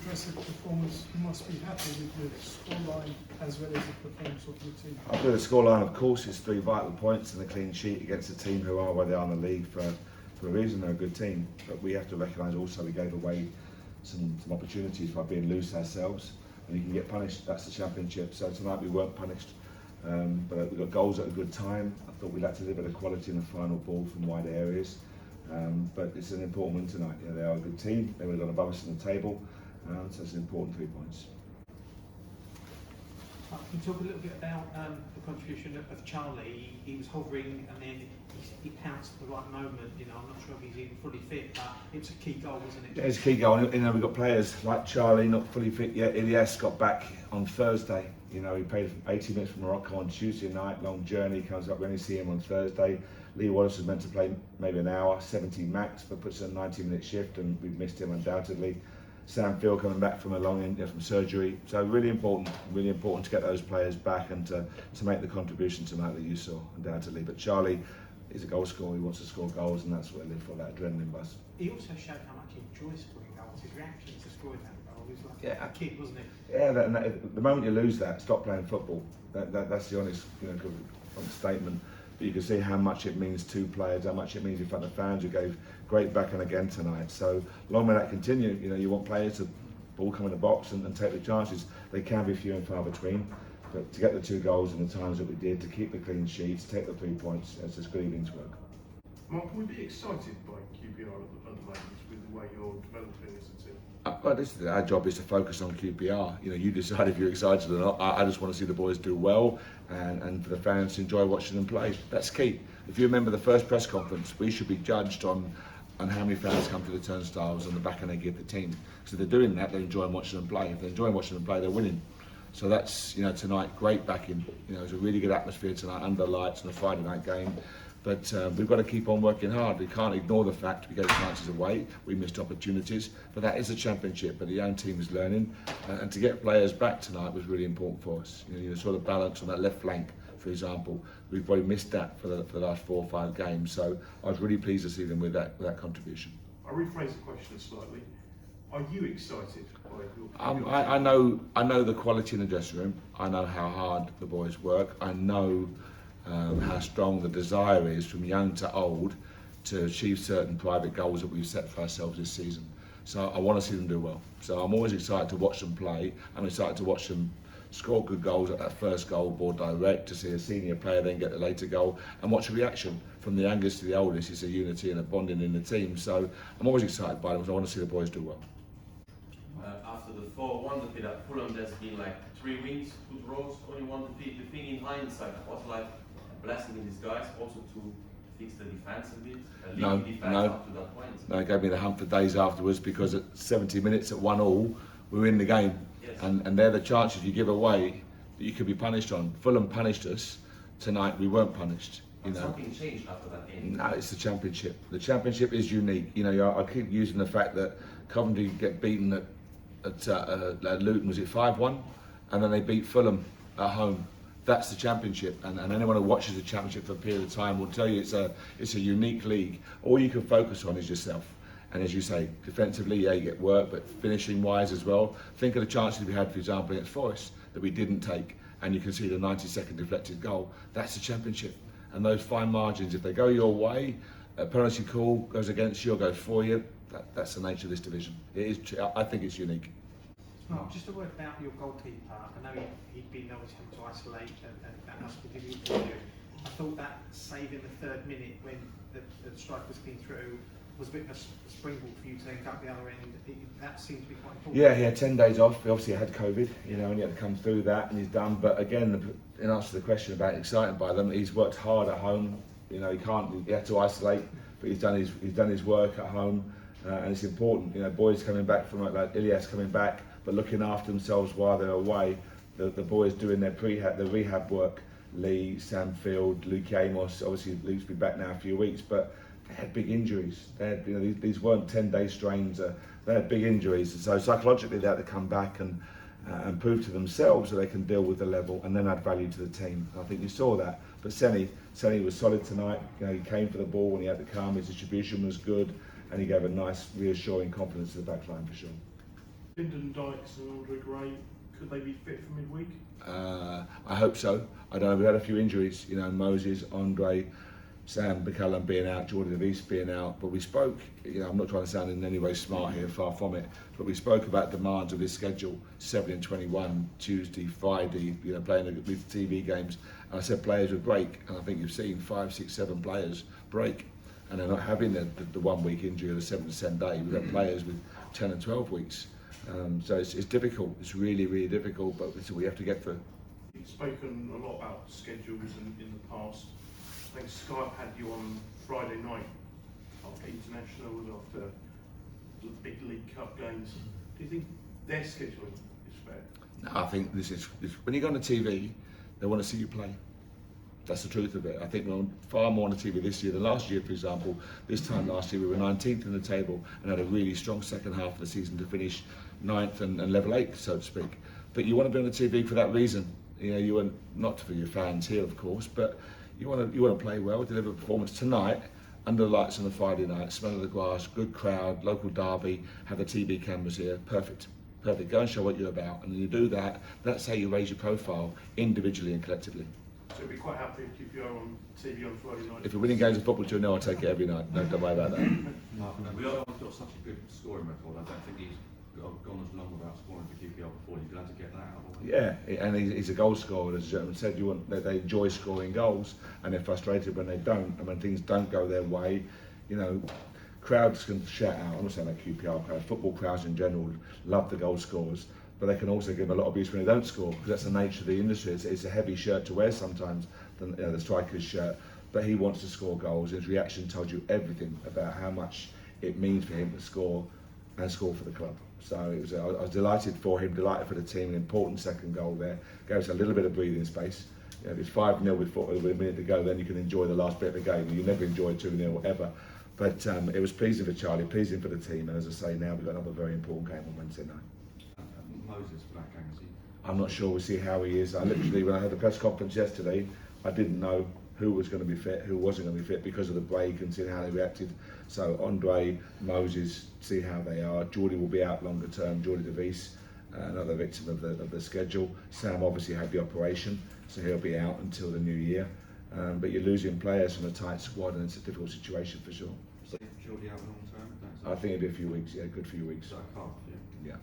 impressive performance. You must be happy with the scoreline as well as the performance of your team. After the scoreline, of course, is 3 vital points and a clean sheet against a team who are where they are in the league for a reason. They're a good team, but we have to recognise also we gave away some opportunities by being loose ourselves, and you can get punished. That's the Championship. So tonight we weren't punished, but we got goals at a good time. I thought we lacked a little bit of quality in the final ball from wide areas, but it's an important win tonight. You know, they are a good team. They would have gone above us in the table, so it's an important 3 points. Can you talk a little bit about the contribution of Charlie? He was hovering and then he pounced at the right moment. You know, I'm not sure if he's even fully fit, but it's a key goal, isn't it? Yeah, it's a key goal. You know, we've got players like Charlie, not fully fit yet. Ilyas got back on Thursday. You know, he played 80 minutes from Morocco on Tuesday night. Long journey, comes up. We only see him on Thursday. Lee Wallace was meant to play maybe an hour, 70 max, but puts in a 90-minute shift, and we've missed him undoubtedly. Sam Field coming back from from surgery, so really important to get those players back and to make the contribution tonight that you saw, undoubtedly. But Charlie is a goal scorer, he wants to score goals, and that's what I live for, that adrenaline buzz. He also showed how much he enjoys scoring goals. His reaction to scoring that goal was like Yeah. a kid, wasn't it? Yeah, the moment you lose that, stop playing football. That's the honest, statement. But you can see how much it means to players, how much it means in front of fans who gave great backing again tonight. So long may that continue. You know, you want players to ball come in the box and take the chances. They can be few and far between, but to get the 2 goals in the times that we did, to keep the clean sheets, take the 3 points, it's just good evening's work. Mark, can we be excited by QPR at the moment with the way you're developing as a team? Well, our job is to focus on QPR. You know, you decide if you're excited or not. I just want to see the boys do well and for the fans to enjoy watching them play. That's key. If you remember the first press conference, we should be judged on how many fans come to the turnstiles and the backing they give the team. So if they're doing that, they're enjoying watching them play. If they're enjoying watching them play, they're winning. So that's, tonight, great backing. You know, it was a really good atmosphere tonight under the lights on a Friday night game. But we've got to keep on working hard. We can't ignore the fact we gave chances away, we missed opportunities, but that is a Championship, but the young team is learning, and to get players back tonight was really important for us. You sort of balance on that left flank, for example, we've probably missed that for the last 4 or 5 games, so I was really pleased to see them with that contribution. I'll rephrase the question slightly. Are you excited by your I know the quality in the dressing room. I know how hard the boys work. I know how strong the desire is from young to old to achieve certain private goals that we've set for ourselves this season. So I want to see them do well. So I'm always excited to watch them play. I'm excited to watch them score good goals at that first goal, ball direct, to see a senior player then get the later goal and watch a reaction from the youngest to the oldest. It's a unity and a bonding in the team. So I'm always excited by them because I want to see the boys do well. After the 4-1 defeat at Fulham, there's been like 3 wins, 2 draws, only 1 defeat. The thing in hindsight was like a blessing in disguise, also to fix the defence a bit, up to that point. No, it gave me the hump for days afterwards because at 70 minutes at 1-1, we were in the game. Yes. And they're the chances you give away that you could be punished on. Fulham punished us. Tonight we weren't punished. Something changed after that game. No, it's the Championship. The Championship is unique. I keep using the fact that Coventry get beaten at Luton, was it 5-1? And then they beat Fulham at home. That's the Championship, and anyone who watches the Championship for a period of time will tell you it's a unique league. All you can focus on is yourself. And as you say, defensively, yeah, you get work, but finishing wise as well. Think of the chances we had, for example, against Forest that we didn't take, and you can see the 90-second deflected goal. That's the Championship. And those fine margins, if they go your way, a penalty call goes against you or goes for you, that's the nature of this division. I think it's unique. Mark, just a word about your goalkeeper. I know he'd been always having to isolate, and that must be difficult for you. I thought that save in the 3rd minute when the strike was clean through was a bit of a springboard for you to then cut the other end. That seemed to be quite important. Yeah, he had 10 days off. He obviously had COVID, and he had to come through that, and he's done. But again, in answer to the question about excited by them, he's worked hard at home. He had to isolate, but he's done his work at home, and it's important. Boys coming back from like Ilyas coming back, but looking after themselves while they're away. The boys doing their rehab work. Lee, Sam Field, Luke Amos. Obviously, Luke's been back now a few weeks, but they had big injuries. They had, these weren't 10-day strains. They had big injuries, and so psychologically they had to come back and prove to themselves that they can deal with the level and then add value to the team. I think you saw that. But Senny was solid tonight. He came for the ball when he had to come. His distribution was good, and he gave a nice, reassuring confidence to the back line for sure. Lyndon, Dykes and Andre Gray, could they be fit for midweek? I hope so. I don't know, we've had a few injuries, you know, Moses, Andre, Sam McCallum being out, Jordy De Wijs being out, but we spoke, you know, I'm not trying to sound in any way smart here, far from it, but we spoke about demands of this schedule, 7 and 21, Tuesday, Friday, you know, playing these TV games, and I said players would break, and I think you've seen 5, 6, 7 players break, and they're not having the 1 week injury or the 7 to 10 day. We've got players with 10 and 12 weeks. So it's difficult, it's really, really difficult, but it's what we have to get through. You've spoken a lot about schedules in the past. I think Skype had you on Friday night after internationals, after the big League Cup games. Do you think their scheduling is fair? No, I think this when you go on the TV, they want to see you play. That's the truth of it. I think we're on far more on the TV this year than last year, for example. This time last year we were 19th in the table and had a really strong second half of the season to finish 9th and level 8th, so to speak. But you want to be on the TV for that reason. You know, you want not for your fans here, of course, but you want to play well, deliver a performance tonight under the lights on a Friday night, smell of the grass, good crowd, local derby, have the TV cameras here, perfect. Perfect. Go and show what you're about, and when you do that, that's how you raise your profile individually and collectively. So you'd be quite happy if QPR on TV on Friday night? If we're winning games of football 2-0, I'll take it every night. No, don't worry about that. Mark, we all got such a good scoring record. I don't think he's gone as long without scoring for QPR before. You're glad to get that out of him. Yeah, and he's a goal scorer, as the gentleman said. They enjoy scoring goals, and they're frustrated when they don't, and when things don't go their way. You know, crowds can shout out. I'm not saying that QPR crowd, football crowds in general love the goal scorers, but they can also give a lot of abuse when they don't score, because that's the nature of the industry. It's a heavy shirt to wear sometimes, than the striker's shirt. But he wants to score goals. His reaction told you everything about how much it means for him to score and score for the club. So I was delighted for him, delighted for the team. An important second goal there. Gave us a little bit of breathing space. You know, if it's 5-0 with a minute to go, then you can enjoy the last bit of the game. You never enjoy 2-0 ever. But it was pleasing for Charlie, pleasing for the team. And as I say, now we've got another very important game on Wednesday night. Moses for that game, is he? I'm not sure. We'll see how he is. I literally, when I had the press conference yesterday, I didn't know who was going to be fit, who wasn't going to be fit because of the break and seeing how they reacted. So Andre, Moses, see how they are. Jordy will be out longer term. Jordy De Wijs, another victim of the schedule. Sam obviously had the operation, so he'll be out until the new year. But you're losing players from a tight squad, and it's a difficult situation for sure. So Jordy out long term? I think it'll be a few weeks. Yeah, good few weeks. So I can't, yeah. Yeah.